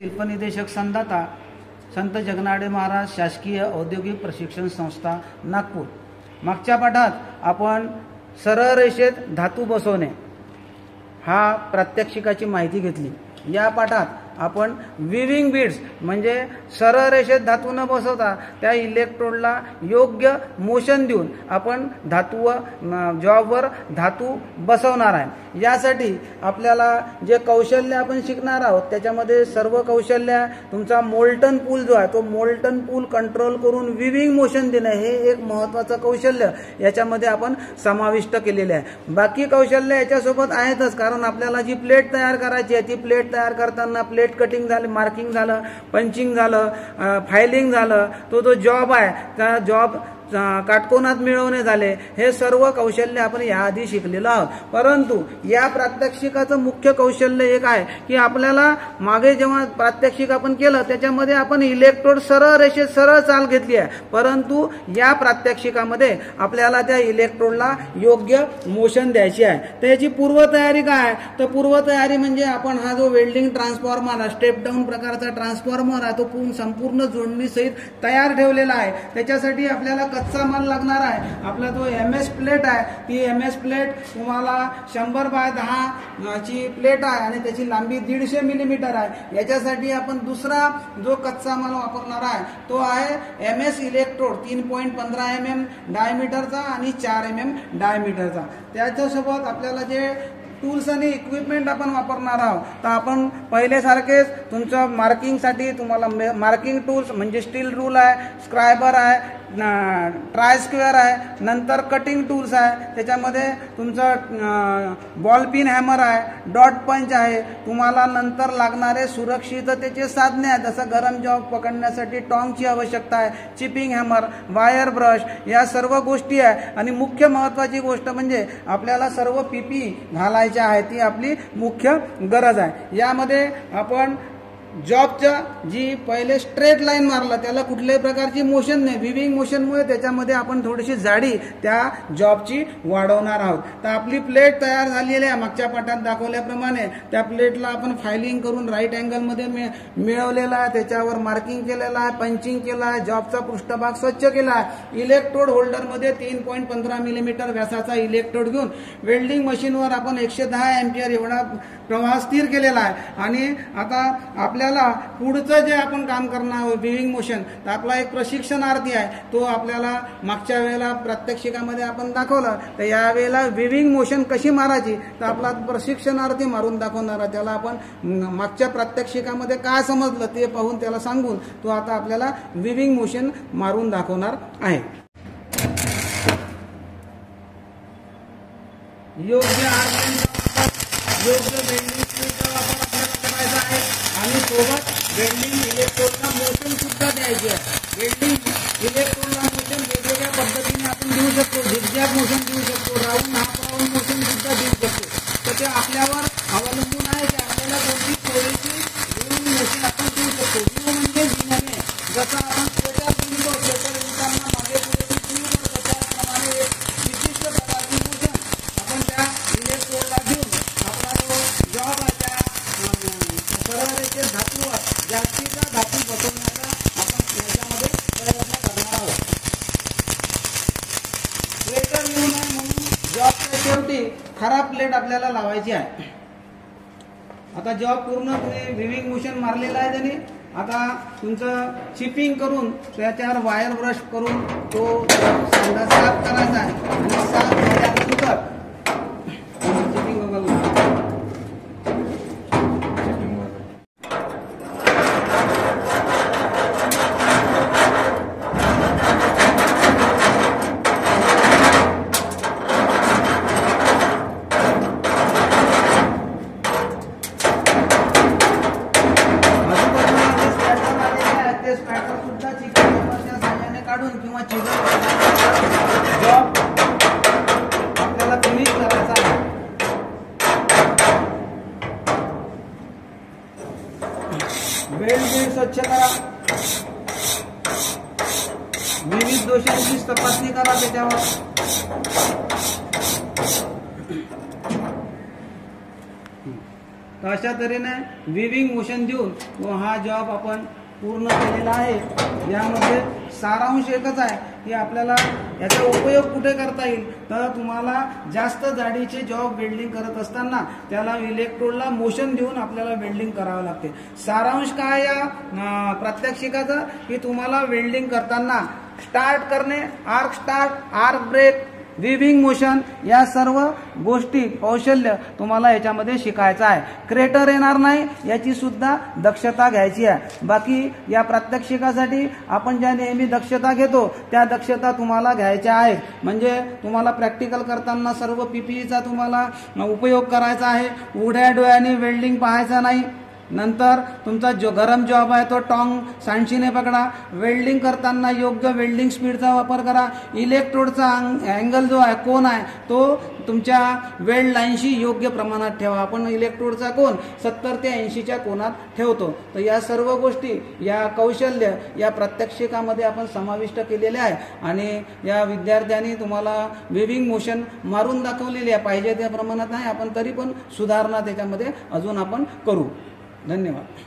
शिल्पनिदेशक संदाता संत जगनाडे महाराज शासकीय औद्योगिक प्रशिक्षण संस्था नागपूर। मागच्या पाठात आपण सरळ रेषेत धातू बसवणे हा प्रात्यक्षिकाची माहिती घेतली। या पाठात आपण विविंग बीड्स म्हणजे सरळ रेषेत धातू न बसवता त्या इलेक्ट्रोडला योग्य मोशन देऊन आपण जॉबवर धातू बसवणार आहे। यासाठी आपल्याला जे कौशल्य आपण शिकणार आहोत त्याच्यामध्ये सर्व कौशल्य तुमचा मोल्टन पूल जो आहे तो मोल्टन पूल कंट्रोल करून विविंग मोशन देणे हे एक महत्त्वाचं कौशल्य याच्यामध्ये आपण समाविष्ट केलेले आहे। बाकी कौशल्य याच्यासोबत आहेतच, कारण आपल्याला जी प्लेट तयार करायची आहे ती प्लेट तयार करताना प्लेट कटिंग झालं, मार्किंग झालं, पंचिंग झालं, फायलिंग झालं, तो जॉब आहे त्या जॉब काटकोनात मिळवणे झाले, हे सर्व कौशल्य आपण याआधी शिकलेलो आहोत। परंतु या प्रात्यक्षिकाचं मुख्य कौशल्य एक आहे की आपल्याला मागे जेव्हा प्रात्यक्षिक आपण केलं त्याच्यामध्ये आपण इलेक्ट्रोड सरळ रेषेत सरळ चाल घेतली आहे, परंतु या प्रात्यक्षिकामध्ये आपल्याला त्या इलेक्ट्रोडला योग्य मोशन द्यायची आहे। तर याची पूर्वतयारी काय? तर पूर्वतयारी म्हणजे आपण हा जो वेल्डिंग ट्रान्सफॉर्मर आहे, स्टेप डाऊन प्रकारचा ट्रान्सफॉर्मर आहे, तो संपूर्ण जोडणी सहित तयार ठेवलेला आहे। त्याच्यासाठी आपल्याला कच्चा माल लागणार आहे। आपला जो MS प्लेट आहे ती MS प्लेट तुम्हाला 100 बाय 10 ची प्लेट आहे आणि त्याची लांबी 150 मिलीमीटर आहे। याच्यासाठी आपण दुसरा जो कच्चा माल वापरणार आहे तो आहे MS इलेक्ट्रोड 3.15 mm डायमीटरचा आणि 4 mm डायमीटरचा। त्याच्यासोबत आपल्याला जे टूल्स आणि इक्विपमेंट आपण वापरणार आहोत तर आपण पहिलेसारखेच तुमच्या मार्किंगसाठी तुम्हाला मार्किंग टूल्स म्हणजे स्टील रूल आहे, स्क्रायबर आहे, ट्राय स्क्वेअर आहे, नंतर कटिंग टूल्स आहे, त्याच्यामध्ये तुमचं बॉल पिन हॅमर आहे, डॉट पंच आहे, तुम्हाला नंतर लागणारे सुरक्षिततेचे साधने आहेत जसं गरम जॉब पकडण्यासाठी टॉंगची आवश्यकता आहे, चिपिंग हॅमर, वायर ब्रश, या सर्व गोष्टी आहे। आणि मुख्य महत्त्वाची गोष्ट म्हणजे आपल्याला सर्व PP घालायची आहे, ती आपली मुख्य गरज आहे। यामध्ये आपण जॉबच्या जी पहिले स्ट्रेट लाईन मारला त्याला कुठल्याही प्रकारची मोशन नाही, विविंग मोशनमुळे त्याच्यामध्ये आपण थोडीशी जाडी त्या जॉबची वाढवणार आहोत। तर आपली प्लेट तयार झालेली आहे, मागच्या पाठात दाखवल्याप्रमाणे त्या प्लेटला आपण फायलिंग करून राईट अँगलमध्ये मिळवलेला आहे, त्याच्यावर मार्किंग केलेलं आहे, पंचिंग केलं आहे, जॉबचा पृष्ठभाग स्वच्छ केला आहे। इलेक्ट्रोड होल्डरमध्ये 3.15 मिलीमीटर व्यासाचा इलेक्ट्रोड घेऊन वेल्डिंग मशीनवर आपण 110 अँपिअर एवढा प्रवाह स्थिर केलेला आहे। आणि आता आपल्याला पुढचं जे आपण काम करणार आहोत विविंग मोशन, तर आपला एक प्रशिक्षणार्थी आहे, तो आपल्याला मागच्या वेळेला प्रात्यक्षिकामध्ये आपण दाखवलं, तर यावेळेला विविंग मोशन कशी मारायची तर आपला प्रशिक्षणार्थी मारून दाखवणार आहे। त्याला आपण मागच्या प्रात्यक्षिकामध्ये काय समजलं ते पाहून त्याला सांगून तो आता आपल्याला विविंग मोशन मारून दाखवणार आहे। योग्य वेल्डिंग स्क्रूचा वापर आपल्याला करायचा आहे आणि सोबत वेल्डिंग इलेक्ट्रोडला मोशन सुद्धा द्यायची आहे। वेल्डिंग इलेक्ट्रोडला मोशन वेगवेगळ्या पद्धतीने आपण देऊ शकतो, झिगझॅग मोशन देऊ शकतो, राऊंड हाफ राऊंड मोशन सुद्धा देऊ शकतो। तर ते आपल्यावर अवलंबून आहे की आपल्याला कोणती थोडीशी विविंग मोशन आपण देऊ शकतो। विव म्हणजे विणणे, जसं आपण स्वेटर विणतो, स्वेटर विणताना मागे पुढे विव करतो त्याप्रमाणे एक विशिष्ट प्रकारची मोशन आपण त्या इलेक्ट्रोडला देऊन आपला जो जॉब आहे त्या सरळ रेषेत धातूवर जास्तीचा धातू बसवण्याचा आपण याच्यामध्ये प्रयत्न करणार आहोत। स्वेटर येऊ नये म्हणून जॉबच्या शेवटी खराब प्लेट आपल्याला लावायची आहे। आता जॉब पूर्णपणे विविंग मोशन मारलेला आहे त्याने, आता तुमचं चिपिंग करून त्याच्यावर वायर ब्रश करून तो सांडा साफ करायचा आहे आणि साफ झाल्यानंतर काढून किंवा जॉब आपल्याला फिनिश करायचा आहे। वेल्ड स्वच्छ करा, विविध दोषांची तपासणी करा त्याच्यावर। तर अशा तऱ्हेने विविंग मोशन देऊन हा जॉब आपण पूर्ण केलेला आहे। यामध्ये सारांश एकच आहे की आपल्याला याचा उपयोग कुठे करता येईल, तर तुम्हाला जास्त जाडीचे जॉब वेल्डिंग करत असताना त्याला इलेक्ट्रोडला मोशन देऊन आपल्याला वेल्डिंग करावं लागते। सारांश काय या प्रात्यक्षिकाचा की तुम्हाला वेल्डिंग करताना स्टार्ट करणे, arc start, arc break, weaving motion या सर्व गोष्टी कौशल्य तुम्हाला याच्यामध्ये शिकायचं आहे। क्रेटर येणार नाही याची सुद्धा दक्षता घ्यायची आहे। बाकी या प्रात्यक्षिकासाठी आपण ज्या नेहमी दक्षता घेतो त्या दक्षता तुम्हाला घ्यायच्या आहेत। म्हणजे तुम्हाला प्रॅक्टिकल करताना सर्व पीपीईचा तुम्हाला उपयोग करायचा आहे। उघड्या डोळ्याने वेल्डिंग पाहायचा नाही। नंतर तुमचा जो गरम जॉब आहे तो टॉंग सांडशीने पकडा। वेल्डिंग करताना योग्य वेल्डिंग स्पीडचा वापर करा। इलेक्ट्रोडचा अँगल जो आहे, कोन आहे, तो तुमच्या वेल्ड लाईनशी योग्य प्रमाणात ठेवा। आपण इलेक्ट्रोडचा कोन 70 ते 80च्या कोनात ठेवतो। तर या सर्व गोष्टी या कौशल्य या प्रात्यक्षिकामध्ये आपण समाविष्ट केलेले आहे आणि या विद्यार्थ्यांनी तुम्हाला विविंग मोशन मारून दाखवलेली आहे। पाहिजे त्या प्रमाणात नाही, आपण तरी पण सुधारणा त्याच्यामध्ये अजून आपण करू। धन्यवाद।